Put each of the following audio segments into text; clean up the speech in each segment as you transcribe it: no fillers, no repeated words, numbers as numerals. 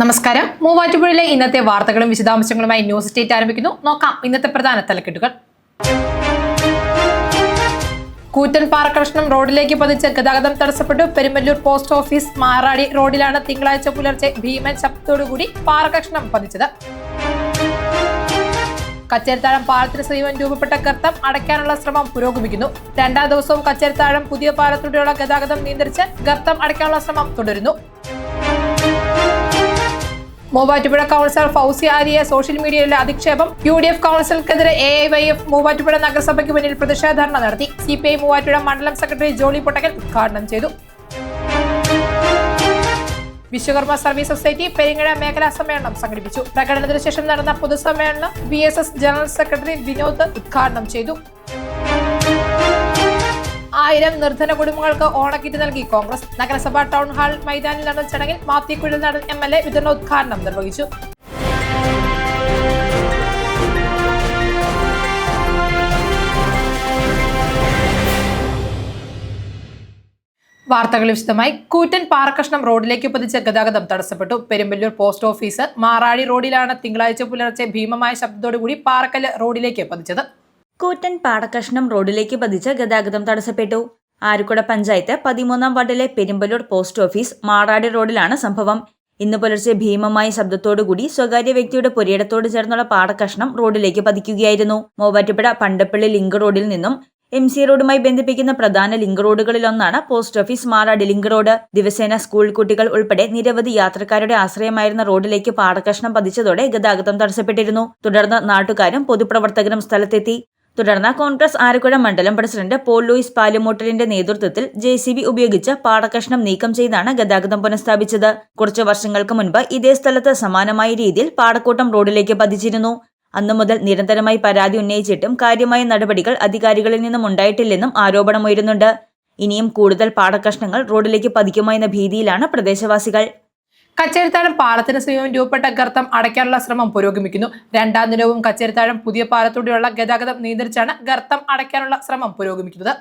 നമസ്കാരം. മൂവാറ്റുപുഴയിലെ ഇന്നത്തെ വാർത്തകളും വിശദാംശങ്ങളുമായി ന്യൂസ് സ്റ്റേറ്റ് ആരംഭിക്കുന്നു. നോക്കാം ഇന്നത്തെ പ്രധാന തലക്കെട്ടുകൾ. കൂറ്റൻ പാറക്കഷ്ണം റോഡിലേക്ക് പതിച്ച് ഗതാഗതം തടസ്സപ്പെട്ടു. പെരുമ്പല്ലൂർ പോസ്റ്റ് ഓഫീസ് മാറാടി റോഡിലാണ് തിങ്കളാഴ്ച പുലർച്ചെ ഭീമൻ ശബ്ദത്തോടുകൂടി പാറക്കഷ്ണം പതിച്ചത്. കച്ചേരിത്താഴം പാലത്തിന് സമീപം രൂപപ്പെട്ട ഗർത്തം അടയ്ക്കാനുള്ള ശ്രമം പുരോഗമിക്കുന്നു. രണ്ടാം ദിവസവും കച്ചേരിത്താഴം പുതിയ പാലത്തിലൂടെയുള്ള ഗതാഗതം നിയന്ത്രിച്ച് ഗർത്തം അടയ്ക്കാനുള്ള ശ്രമം തുടരുന്നു. മൂവാറ്റുപുഴ കൗൺസിലർ ഫൗസിയ ആലിയെ സോഷ്യൽ മീഡിയയിലെ അധിക്ഷേപം. UDF കൗൺസിലർക്കെതിരെ AIYF മൂവാറ്റുപുഴ നഗരസഭയ്ക്ക് മുന്നിൽ പ്രതിഷേധ ധർണ നടത്തി. CPI മൂവാറ്റുപുഴ മണ്ഡലം സെക്രട്ടറി ജോളി പൊട്ടക്കൽ ഉദ്ഘാടനം ചെയ്തു. വിശ്വകർമ്മ സർവീസ് സൊസൈറ്റി പെരിങ്ങഴ മേഖലാ സമ്മേളനം സംഘടിപ്പിച്ചു. പ്രകടനത്തിന് ശേഷം നടന്ന പൊതുസമ്മേളനം VSS ജനറൽ സെക്രട്ടറി വിനോദ് ഉദ്ഘാടനം ചെയ്തു. 1000 നിർധന കുടുംബങ്ങൾക്ക് ഓണക്കിറ്റ് നൽകി കോൺഗ്രസ്. നഗരസഭ ടൗൺ ഹാൾ മൈതാനിൽ നടന്ന ചടങ്ങിൽ മാത്യു കുഴൽനാടൻ MLA വിതരണോദ്ഘാടനം നിർവഹിച്ചു. വാർത്തകൾ വിശദമായി. കൂറ്റൻ പാറക്കഷ്ണം റോഡിലേക്ക് പതിച്ച് ഗതാഗതം തടസ്സപ്പെട്ടു. പെരുമ്പല്ലൂർ പോസ്റ്റ് ഓഫീസ് മാറാടി റോഡിലാണ് തിങ്കളാഴ്ച പുലർച്ചെ ഭീമമായ ശബ്ദത്തോടുകൂടി പാറക്കല്ല് റോഡിലേക്ക് പതിച്ചത്. കൂറ്റൻ പാറക്കഷ്ണം റോഡിലേക്ക് പതിച്ച് ഗതാഗതം തടസ്സപ്പെട്ടു. ആരുക്കുട പഞ്ചായത്ത് 13-ാം വാർഡിലെ പെരുമ്പല്ലൂർ പോസ്റ്റ് ഓഫീസ് മാറാടി റോഡിലാണ് സംഭവം. ഇന്ന് പുലർച്ചെ ഭീമമായ ശബ്ദത്തോടുകൂടി സ്വകാര്യ വ്യക്തിയുടെ പുരയിടത്തോട് ചേർന്നുള്ള പാറക്കഷ്ണം റോഡിലേക്ക് പതിക്കുകയായിരുന്നു. മൂവാറ്റുപുഴ പണ്ടപ്പള്ളി ലിങ്ക് റോഡിൽ നിന്നും MC റോഡുമായി ബന്ധിപ്പിക്കുന്ന പ്രധാന ലിങ്ക് റോഡുകളിലൊന്നാണ് post office Maradi link road. ദിവസേന സ്കൂൾ കുട്ടികൾ ഉൾപ്പെടെ നിരവധി യാത്രക്കാരുടെ ആശ്രയമായിരുന്ന റോഡിലേക്ക് പാറക്കഷ്ണം പതിച്ചതോടെ ഗതാഗതം തടസ്സപ്പെട്ടിരുന്നു. തുടർന്ന് നാട്ടുകാരും പൊതുപ്രവർത്തകരും സ്ഥലത്തെത്തി. തുടർന്ന് കോൺഗ്രസ് ആരക്കുഴ മണ്ഡലം പ്രസിഡന്റ് പോൾ ലൂയിസ് പാലുമൂട്ടലിന്റെ നേതൃത്വത്തിൽ JCB ഉപയോഗിച്ച് പാറക്കഷ്ണം നീക്കം ചെയ്താണ് ഗതാഗതം പുനഃസ്ഥാപിച്ചത്. കുറച്ചു വർഷങ്ങൾക്ക് മുൻപ് ഇതേ സ്ഥലത്ത് സമാനമായ രീതിയിൽ പാടക്കൂട്ടം റോഡിലേക്ക് പതിച്ചിരുന്നു. അന്നു മുതൽ നിരന്തരമായി പരാതി ഉന്നയിച്ചിട്ടും കാര്യമായ നടപടികൾ അധികാരികളിൽ നിന്നും ഉണ്ടായിട്ടില്ലെന്നും ആരോപണമുയരുന്നുണ്ട്. ഇനിയും കൂടുതൽ പാടക്കഷ്ണങ്ങൾ റോഡിലേക്ക് പതിക്കുമോ എന്ന ഭീതിയിലാണ് പ്രദേശവാസികൾ. കച്ചേരിത്താഴം പാലത്തിന് സമീപം രൂപപ്പെട്ട ഗർത്തം അടയ്ക്കാനുള്ള ശ്രമം പുരോഗമിക്കുന്നു. രണ്ടാം ദിനവും കച്ചേരിത്താഴം പുതിയ പാലത്തൂടെയുള്ള ഗതാഗതം നിയന്ത്രിച്ചാണ് ഗർത്തം അടയ്ക്കാനുള്ള ശ്രമം പുരോഗമിക്കുന്നത്.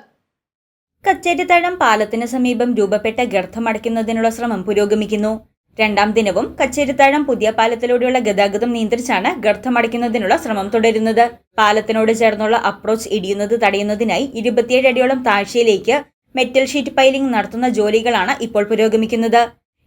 കച്ചേരിത്താഴം പാലത്തിന് സമീപം രൂപപ്പെട്ട ഗർത്തം അടയ്ക്കുന്നതിനുള്ള ശ്രമം പുരോഗമിക്കുന്നു. രണ്ടാം ദിനവും കച്ചേരിത്താഴം പുതിയ പാലത്തിലൂടെയുള്ള ഗതാഗതം നിയന്ത്രിച്ചാണ് ഗർത്തം അടയ്ക്കുന്നതിനുള്ള ശ്രമം തുടരുന്നത്. പാലത്തിനോട് ചേർന്നുള്ള അപ്രോച്ച് ഇടിയുന്നത് തടയുന്നതിനായി 27 അടിയോളം താഴ്ചയിലേക്ക് മെറ്റൽ ഷീറ്റ് പൈലിംഗ് നടത്തുന്ന ജോലികളാണ് ഇപ്പോൾ പുരോഗമിക്കുന്നത്.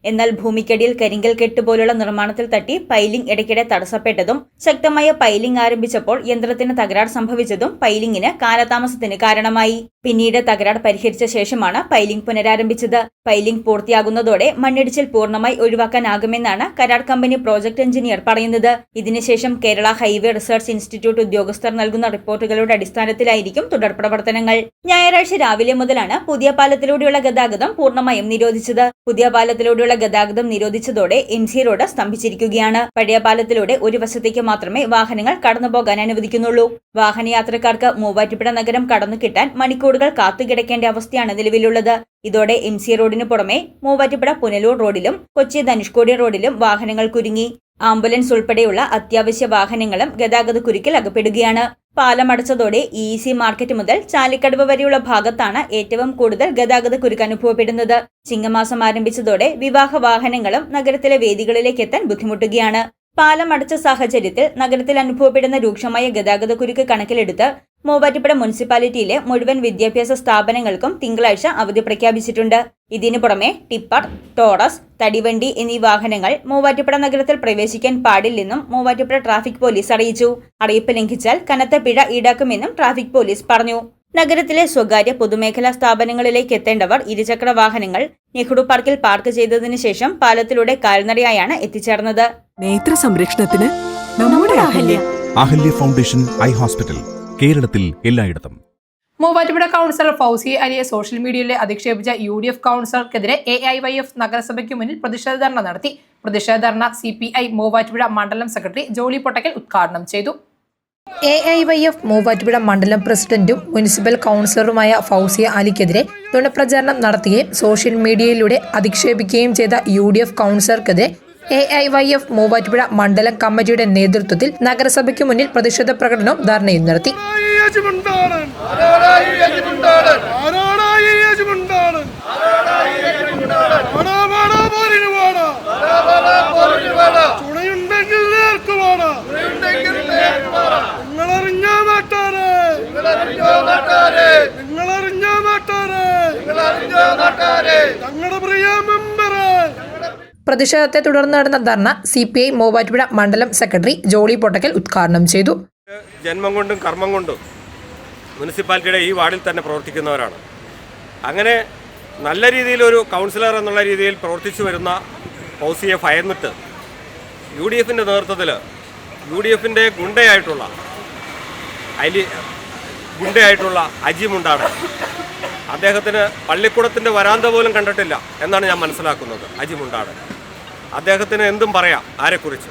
എന്നാൽ ഭൂമിക്കടിയിൽ കരിങ്കൽ കെട്ട് പോലുള്ള നിർമ്മാണത്തിൽ തട്ടി പൈലിംഗ് ഇടയ്ക്കിടെ തടസ്സപ്പെട്ടതും ശക്തമായ പൈലിംഗ് ആരംഭിച്ചപ്പോൾ യന്ത്രത്തിന് തകരാർ സംഭവിച്ചതും പൈലിംഗിന് കാലതാമസത്തിന് കാരണമായി. പിന്നീട് തകരാർ പരിഹരിച്ച ശേഷമാണ് പൈലിംഗ് പുനരാരംഭിച്ചത്. പൈലിംഗ് പൂർത്തിയാകുന്നതോടെ മണ്ണിടിച്ചിൽ പൂർണ്ണമായി ഒഴിവാക്കാനാകുമെന്നാണ് കരാർ കമ്പനി പ്രോജക്ട് എഞ്ചിനീയർ പറയുന്നത്. ഇതിനുശേഷം കേരള ഹൈവേ റിസർച്ച് ഇൻസ്റ്റിറ്റ്യൂട്ട് ഉദ്യോഗസ്ഥർ നൽകുന്ന റിപ്പോർട്ടുകളുടെ അടിസ്ഥാനത്തിലായിരിക്കും തുടർ പ്രവർത്തനങ്ങൾ. ഞായറാഴ്ച രാവിലെ മുതലാണ് പുതിയ പാലത്തിലൂടെയുള്ള ഗതാഗതം പൂർണ്ണമായും നിരോധിച്ചത്. പുതിയ പാലത്തിലൂടെയുള്ള ഗതാഗതം നിരോധിച്ചതോടെ MC റോഡ് സ്തംഭിച്ചിരിക്കുകയാണ്. പഴയ പാലത്തിലൂടെ ഒരു വശത്തേക്ക് മാത്രമേ വാഹനങ്ങൾ കടന്നുപോകാൻ അനുവദിക്കുന്നുള്ളൂ. വാഹനയാത്രക്കാർക്ക് മൂവാറ്റുപുഴ നഗരം കടന്നു കിട്ടാൻ മണിക്കൂറുകൾ കാത്തുകിടക്കേണ്ട അവസ്ഥയാണ് നിലവിലുള്ളത്. ഇതോടെ MC റോഡിന് പുറമെ മൂവാറ്റുപുഴ പുനലൂർ റോഡിലും കൊച്ചി ധനുഷ്കോടി റോഡിലും വാഹനങ്ങൾ കുരുങ്ങി. ആംബുലൻസ് ഉൾപ്പെടെയുള്ള അത്യാവശ്യ വാഹനങ്ങളും ഗതാഗത കുരുക്കിൽ അകപ്പെടുകയാണ്. പാലം അടച്ചതോടെ EEC മാർക്കറ്റ് മുതൽ ചാലിക്കടവ് വരെയുള്ള ഭാഗത്താണ് ഏറ്റവും കൂടുതൽ ഗതാഗത കുരുക്ക് അനുഭവപ്പെടുന്നത്. ചിങ്ങമാസം ആരംഭിച്ചതോടെ വിവാഹ വാഹനങ്ങളും നഗരത്തിലെ വേദികളിലേക്ക് എത്താൻ ബുദ്ധിമുട്ടുകയാണ്. പാലം അടച്ച സാഹചര്യത്തിൽ നഗരത്തിൽ അനുഭവപ്പെടുന്ന രൂക്ഷമായ ഗതാഗത കുരുക്ക് കണക്കിലെടുത്ത് മൂവാറ്റുപുഴ മുനിസിപ്പാലിറ്റിയിലെ മുഴുവൻ വിദ്യാഭ്യാസ സ്ഥാപനങ്ങൾക്കും തിങ്കളാഴ്ച അവധി പ്രഖ്യാപിച്ചിട്ടുണ്ട്. ഇതിനു പുറമെ ടിപ്പർ, ടോറസ്, തടിവണ്ടി എന്നീ വാഹനങ്ങൾ മൂവാറ്റുപുഴ നഗരത്തിൽ പ്രവേശിക്കാൻ പാടില്ലെന്നും മൂവാറ്റുപുഴ ട്രാഫിക് പോലീസ് അറിയിച്ചു. അറിയിപ്പ് ലംഘിച്ചാൽ കനത്ത പിഴ ഈടാക്കുമെന്നും ട്രാഫിക് പോലീസ് പറഞ്ഞു. നഗരത്തിലെ സ്വകാര്യ പൊതുമേഖലാ സ്ഥാപനങ്ങളിലേക്ക് എത്തേണ്ടവർ ഇരുചക്ര വാഹനങ്ങൾ നെഹ്റു പാർക്കിൽ പാർക്ക് ചെയ്തതിനു ശേഷം പാലത്തിലൂടെ കാൽനടയായാണ് എത്തിച്ചേർന്നത്. നേത്ര സംരക്ഷണത്തിന് നമ്മുടെ അഹല്യ ഫൗണ്ടേഷൻ ഐ ഹോസ്പിറ്റൽ, കേരളത്തിൽ എല്ലായിടത്തും. മൂവാറ്റുപുഴ കൗൺസിലർ ഫൗസിയ ആലിയെ സോഷ്യൽ മീഡിയയിലെ അധിക്ഷേപിച്ച UDF കൗൺസിലർക്കെതിരെ AIYF നഗരസഭയ്ക്ക് മുന്നിൽ പ്രതിഷേധ ധർണ നടത്തി. പ്രതിഷേധ ധർണ CPI മൂവാറ്റുപുഴ മണ്ഡലം സെക്രട്ടറി ജോളി പൊട്ടക്കൽ ഉദ്ഘാടനം ചെയ്തു. AIYF മൂവാറ്റുപുഴ മണ്ഡലം പ്രസിഡന്റും മുനിസിപ്പൽ കൗൺസിലറുമായ ഫൗസിയ ആലിക്കെതിരെ നുണപ്രചാരണം നടത്തുകയും സോഷ്യൽ മീഡിയയിലൂടെ അധിക്ഷേപിക്കുകയും ചെയ്ത UDF കൗൺസിലർക്കെതിരെ AIYF മൂവാറ്റുപുഴ മണ്ഡലം കമ്മിറ്റിയുടെ നേതൃത്വത്തിൽ നഗരസഭയ്ക്ക് മുന്നിൽ പ്രതിഷേധ പ്രകടനവും ധർണയും നടത്തി. പ്രതിഷേധത്തെ തുടർന്ന് നടന്ന ധർണ CPI മൂവാറ്റുപുഴ മണ്ഡലം സെക്രട്ടറി ജോളി പൊട്ടക്കൽ ഉദ്ഘാടനം ചെയ്തു. ജന്മം കൊണ്ടും കർമ്മം കൊണ്ടും മുനിസിപ്പാലിറ്റിയുടെ ഈ വാർഡിൽ തന്നെ പ്രവർത്തിക്കുന്നവരാണ്. അങ്ങനെ നല്ല രീതിയിൽ ഒരു കൗൺസിലർ എന്നുള്ള രീതിയിൽ പ്രവർത്തിച്ചു വരുന്ന ഫൗസിയെ ഭയന്നിട്ട് UDFിൻ്റെ നേതൃത്വത്തിൽ UDFിൻ്റെ ഗുണ്ടയായിട്ടുള്ള അജി മുണ്ടാടൻ, അദ്ദേഹത്തിന് പള്ളിക്കൂടത്തിൻ്റെ വരാന്ത പോലും കണ്ടിട്ടില്ല എന്നാണ് ഞാൻ മനസ്സിലാക്കുന്നത്. അജി മുണ്ടാടൻ അദ്ദേഹത്തിന് എന്തും പറയാം, ആരെക്കുറിച്ച്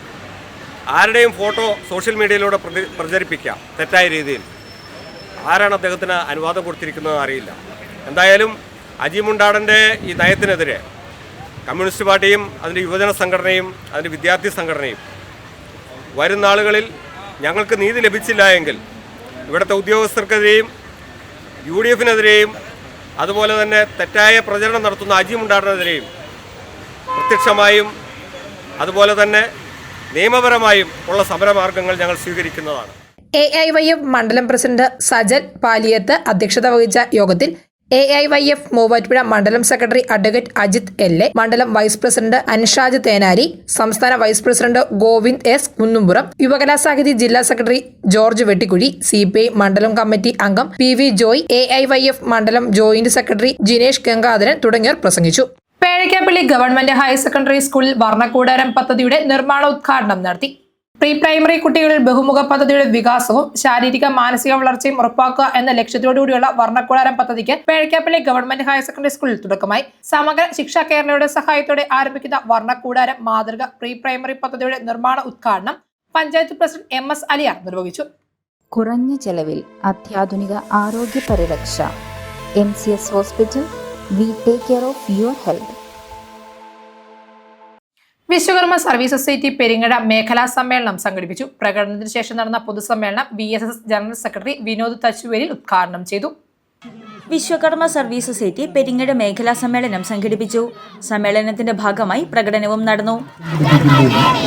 ആരുടെയും ഫോട്ടോ സോഷ്യൽ മീഡിയയിലൂടെ പ്രചരിപ്പിക്കാം തെറ്റായ രീതിയിൽ. ആരാണ് അദ്ദേഹത്തിന് അനുവാദം കൊടുത്തിരിക്കുന്നത് അറിയില്ല. എന്തായാലും അജി മുണ്ടാടൻ്റെ ഈ നയത്തിനെതിരെ കമ്മ്യൂണിസ്റ്റ് പാർട്ടിയും അതിൻ്റെ യുവജന സംഘടനയും അതിൻ്റെ വിദ്യാർത്ഥി സംഘടനയും വരും നാളുകളിൽ ഞങ്ങൾക്ക് നീതി ലഭിച്ചില്ല എങ്കിൽ ഇവിടുത്തെ ഉദ്യോഗസ്ഥർക്കെതിരെയും UDFിനെതിരെയും അതുപോലെ തന്നെ തെറ്റായ പ്രചരണം നടത്തുന്ന അജി മുണ്ടാടനെതിരെയും പ്രത്യക്ഷമായും അതുപോലെ തന്നെ നിയമപരമായും ഉള്ള സമരമാർഗങ്ങൾ ഞങ്ങൾ സ്വീകരിക്കുന്നതാണ്. AIYF മണ്ഡലം പ്രസിഡന്റ് സജൽ പാലിയത്ത് അധ്യക്ഷത വഹിച്ച യോഗത്തിൽ AIYF മൂവാറ്റുപുഴ മണ്ഡലം സെക്രട്ടറി അഡ്വക്കേറ്റ് അജിത് LA, മണ്ഡലം വൈസ് പ്രസിഡന്റ് അൻഷാജ് തേനാരി, സംസ്ഥാന vice president Govind S Kunnumpuram, Yuvakalasahithi ജില്ലാ സെക്രട്ടറി ജോർജ് വെട്ടിക്കുഴി, CPI മണ്ഡലം കമ്മിറ്റി അംഗം PV ജോയ്, AIYF മണ്ഡലം ജോയിന്റ് സെക്രട്ടറി ജിനേഷ് ഗംഗാധരൻ തുടങ്ങിയവർ പ്രസംഗിച്ചു. പേഴക്കാപ്പള്ളി ഗവൺമെന്റ് ഹയർ സെക്കൻഡറി സ്കൂളിൽ വർണ്ണക്കൂടാരം പദ്ധതിയുടെ നിർമ്മാണോദ്ഘാടനം നടത്തി. പ്രീ പ്രൈമറി കുട്ടികളിൽ ബഹുമുഖ പദ്ധതിയുടെ വികാസവും ശാരീരിക മാനസിക വളർച്ചയും ഉറപ്പാക്കുക എന്ന ലക്ഷ്യത്തോടുകൂടിയുള്ള വർണ്ണക്കൂടാരം പദ്ധതിക്ക് പേഴക്കാപ്പള്ളി ഗവൺമെന്റ് ഹയർ സെക്കൻഡറി സ്കൂളിൽ തുടക്കമായി. സമഗ്ര ശിക്ഷ കേരളയുടെ സഹായത്തോടെ ആരംഭിക്കുന്ന വർണ്ണക്കൂടാരം മാതൃക പ്രീ പ്രൈമറി പദ്ധതിയുടെ നിർമ്മാണ ഉദ്ഘാടനം പഞ്ചായത്ത് പ്രസിഡന്റ് MS അലിയാർ നിർവഹിച്ചു. കുറഞ്ഞ ചെലവിൽ അത്യാധുനിക ആരോഗ്യ പരിരക്ഷ. MCS hospital. We take care of your health. Vishwakarma service society Peringazha മേഖലാ സമ്മേളനം സംഘടിപ്പിച്ചു. പ്രകടനത്തിന് ശേഷം നടന്ന പൊതുസമ്മേളനം VSS general secretary Vinod Thachuvelil ഉദ്ഘാടനം ചെയ്തു. വിശ്വകർമ്മ സർവീസ് സൊസൈറ്റി പെരിങ്ങഴ മേഖലാ സമ്മേളനം സംഘടിപ്പിച്ചു. സമ്മേളനത്തിന്റെ ഭാഗമായി പ്രകടനവും നടന്നു.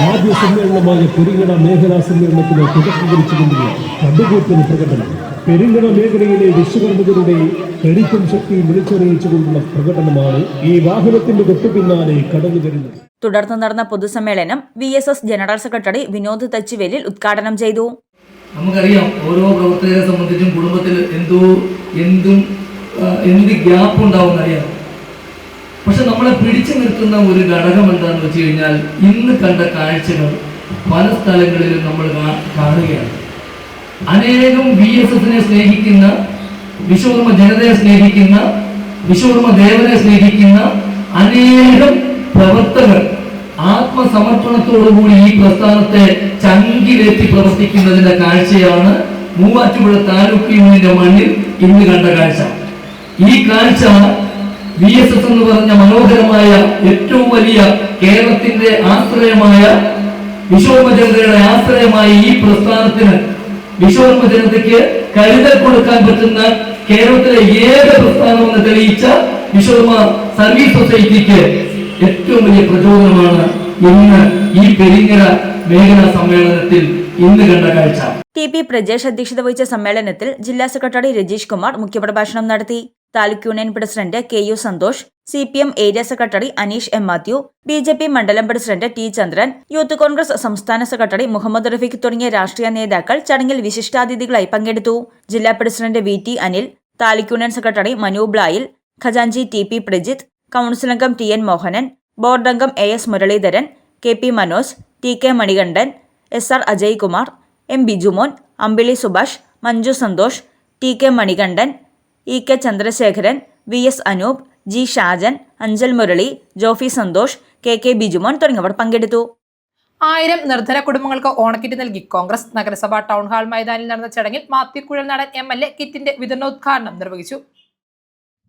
ആദ്യ സമ്മേളനമായ പെരിങ്ങഴ മേഖലാ സമ്മേളനത്തിന് തുടക്കം കുറിച്ചുകൊണ്ടുള്ള കടുകൂറ്റൻ പ്രകടനം. പെരിങ്ങഴ മേഖലയിലെ വിശ്വകർമ്മകരുടെ കരുത്തും ശക്തിയും വിളിച്ചറിയിച്ചുകൊണ്ടുള്ള പ്രകടനമാണ് ഈ വാഹനത്തിന്റെ തൊട്ടു പിന്നാലെ കടന്നു വരുന്നത്. തുടർന്ന് നടന്ന പൊതുസമ്മേളനം VSS general secretary Vinod Thachuvelil ഉദ്ഘാടനം ചെയ്തു. നമുക്കറിയാം, ഓരോ പ്രവർത്തകരെ സംബന്ധിച്ചും കുടുംബത്തിൽ എന്ത് ഗ്യാപ്പ് ഉണ്ടാവും അറിയാം. പക്ഷെ നമ്മളെ പിടിച്ചു നിർത്തുന്ന ഒരു ഘടകം എന്താണെന്ന് വെച്ച് കഴിഞ്ഞാൽ ഇന്ന് കണ്ട കാഴ്ചകൾ പല സ്ഥലങ്ങളിലും നമ്മൾ കാണുകയാണ്. അനേകം VSSനെ സ്നേഹിക്കുന്ന, വിശ്വകർമ്മ ജനതയെ സ്നേഹിക്കുന്ന, വിശ്വകർമ്മ ദേവനെ സ്നേഹിക്കുന്ന അനേകം പ്രവർത്തകർ ആത്മസമർപ്പണത്തോടുകൂടി ഈ പ്രസ്ഥാനത്തെ ചങ്കിലേറ്റി പ്രവർത്തിക്കുന്നതിന്റെ കാഴ്ചയാണ് മൂവാറ്റുപുഴ താലൂക്ക് യൂണിയന്റെ മണ്ണിൽ ഇന്ന് കണ്ട കാഴ്ച. ഈ കാഴ്ച VSS എന്ന് പറഞ്ഞ മനോഹരമായ ഏറ്റവും വലിയ കേരളത്തിന്റെ ആശ്രയമായ വിശ്വകർമ്മ ജനതയുടെ ആശ്രയമായ ഈ പ്രസ്ഥാനത്തിന്, വിശ്വകർമ്മ ജനതയ്ക്ക് കരുതൽ കൊടുക്കാൻ പറ്റുന്ന കേരളത്തിലെ ഏക പ്രസ്ഥാനമെന്ന് തെളിയിച്ച വിശ്വകർമ്മ സർവീസ് സൊസൈറ്റിക്ക് ഏറ്റവും വലിയ പ്രചോദനമാണ് ഇന്ന് ഈ പെരിങ്ങഴ മേഖലാ സമ്മേളനത്തിൽ ഇന്ന് കണ്ട കാഴ്ച. TP പ്രജേഷ് അധ്യക്ഷത വഹിച്ച സമ്മേളനത്തിൽ ജില്ലാ സെക്രട്ടറി രജീഷ് കുമാർ മുഖ്യപ്രഭാഷണം നടത്തി. Taluk union president KU Santhosh, CPM area secretary Aneesh M Mathew, BJP മണ്ഡലം president T Chandran, youth Congress സംസ്ഥാന സെക്രട്ടറി മുഹമ്മദ് റഫീഖ് തുടങ്ങിയ രാഷ്ട്രീയ നേതാക്കൾ ചടങ്ങിൽ വിശിഷ്ടാതിഥികളായി പങ്കെടുത്തു. ജില്ലാ president VT Anil, taluk union secretary Manu Blayil, ഖജാൻജി TP പ്രജിത്ത്, കൗൺസിൽ അംഗം TN മോഹനൻ, ബോർഡ് അംഗം AS Muraleedharan, KP Manoj, TK Manikandan, SR Ajay Kumar, M Bijumon, Ambili Subhash, Manju Santhosh, TK Manikandan, EK Chandrasekharan, VS Anoop, G Shajan, Anchal Murali, Jofi Santhosh, KK Bijumon തുടങ്ങിയവർ പങ്കെടുത്തു. 1000 നിർധന കുടുംബങ്ങൾക്ക് ഓണക്കിറ്റ് നൽകി കോൺഗ്രസ്. നഗരസഭ ടൗൺ ഹാൾ മൈതാനിൽ നടന്ന ചടങ്ങിൽ മാത്യു കുഴൽനാടൻ MLA കിറ്റിന്റെ വിതരണോദ്ഘാടനം നിർവഹിച്ചു.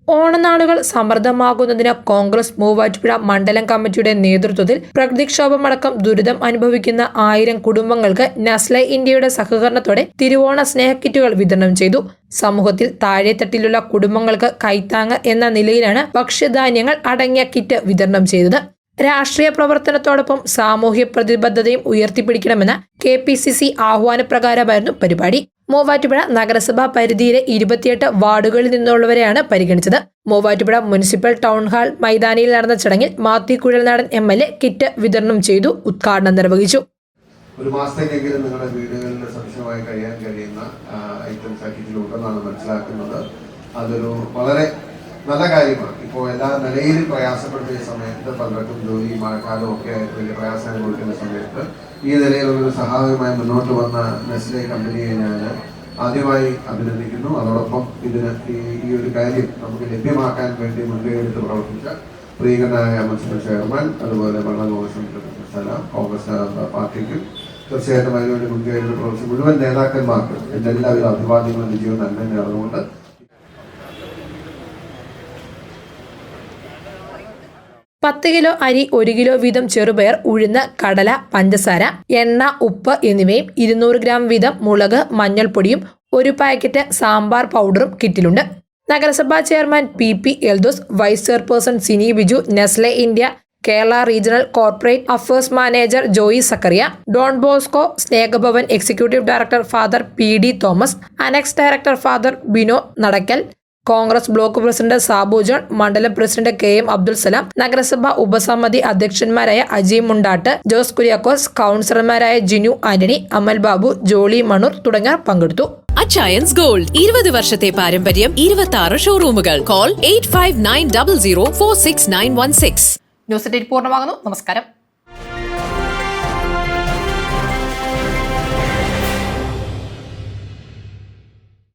ഓണനാളുകൾ സമൃദ്ധമാകുന്നതിന് കോൺഗ്രസ് മൂവാറ്റുപുഴ മണ്ഡലം കമ്മിറ്റിയുടെ നേതൃത്വത്തിൽ പ്രകൃതിക്ഷോഭമടക്കം ദുരിതം അനുഭവിക്കുന്ന 1000 കുടുംബങ്ങൾക്ക് നെസ്ലെ ഇന്ത്യയുടെ സഹകരണത്തോടെ തിരുവോണ സ്നേഹക്കിറ്റുകൾ വിതരണം ചെയ്തു. സമൂഹത്തിൽ താഴെത്തട്ടിലുള്ള കുടുംബങ്ങൾക്ക് കൈത്താങ്ങ് എന്ന നിലയിലാണ് ഭക്ഷ്യധാന്യങ്ങൾ അടങ്ങിയ കിറ്റ് വിതരണം ചെയ്തത്. രാഷ്ട്രീയ പ്രവർത്തനത്തോടൊപ്പം സാമൂഹ്യ പ്രതിബദ്ധതയും ഉയർത്തിപ്പിടിക്കണമെന്ന KPCC ആഹ്വാനപ്രകാരമായിരുന്നു പരിപാടി. മൂവാറ്റുപുഴ നഗരസഭാ പരിധിയിലെ 28 വാർഡുകളിൽ നിന്നുള്ളവരെയാണ് പരിഗണിച്ചത്. മൂവാറ്റുപുഴ മുനിസിപ്പൽ ടൗൺ ഹാൾ മൈതാനിയിൽ നടന്ന ചടങ്ങിൽ മാത്യു കുഴൽനാടൻ MLA കിറ്റ് വിതരണം ചെയ്തു ഉദ്ഘാടനം നിർവഹിച്ചു. ഒരു മാസത്തേക്കെങ്കിലും നിങ്ങളുടെ വീടുകളിൽ സദൃശമായി കഴിയാൻ കഴിയുന്ന ഐറ്റംസ് കിറ്റിലുണ്ടെന്നാണ് മനസ്സിലാക്കുന്നത്. അതൊരു വളരെ നല്ല കാര്യമാണ്. ഇപ്പോൾ എല്ലാ നിലയിലും പ്രയാസപ്പെടുന്ന സമയത്ത് പലർക്കും ജോലി മഴക്കാലം ഒക്കെ ആയിട്ട് വലിയ പ്രയാസം അനുഭവിക്കുന്ന സമയത്ത് ഈ നിലയിലുള്ളൊരു സഹായവുമായി മുന്നോട്ട് വന്ന നെസ്ലെ കമ്പനിയെ ഞാൻ ആദ്യമായി അഭിനന്ദിക്കുന്നു. അതോടൊപ്പം ഇതിന് ഈ ഒരു കാര്യം നമുക്ക് ലഭ്യമാക്കാൻ വേണ്ടി മുൻകൈയെടുത്ത് പ്രവർത്തിച്ച പ്രിയങ്കനായ മുനിസിപ്പൽ ചെയർമാൻ, അതുപോലെ മണ്ഡലം കോൺഗ്രസ് പാർട്ടിക്കും തീർച്ചയായിട്ടും അതിനുവേണ്ടി മുൻകൈയെടുത്ത് പ്രവർത്തിച്ച മുഴുവൻ നേതാക്കന്മാർക്കും എൻ്റെ എല്ലാവിധ അഭിവാദ്യങ്ങളും വിജയവും നന്മ നേർന്നുകൊണ്ട് 10 കിലോ അരി, 1 കിലോ വീതം ചെറുപയർ, ഉഴുന്ന്, കടല, പഞ്ചസാര, എണ്ണ, ഉപ്പ് എന്നിവയും 200 ഗ്രാം വീതം മുളക്, മഞ്ഞൾപ്പൊടിയും 1 പാക്കറ്റ് സാമ്പാർ പൗഡറും കിറ്റിലുണ്ട്. നഗരസഭാ chairman PP Eldhose, vice chairperson Sini Biju, Nestle India Kerala regional corporate affairs manager Joy Zachariah, Don Bosco Snehabhavan executive director father PD Thomas, annex director father Bino Nadakkal, Congress block president Sabu John, മണ്ഡലം പ്രസിഡന്റ് KM അബ്ദുൽ സലാം, നഗരസഭാ ഉപസമിതി അധ്യക്ഷന്മാരായ അജി മുണ്ടാട്ട്, ജോസ് കുര്യാക്കോസ്, കൗൺസിലർമാരായ ജിനു ആന്റണി, അമൽ ബാബു, ജോളി മണൂർ തുടങ്ങിയവർ പങ്കെടുത്തു. അച്ചയൻസ് ഗോൾഡ് 20 വർഷത്തെ പാരമ്പര്യം, 26 ഷോറൂമുകൾ. കോൾ 8590046916. ന്യൂസ് 8 പൂർണ്ണമാകുന്നു. നമസ്കാരം.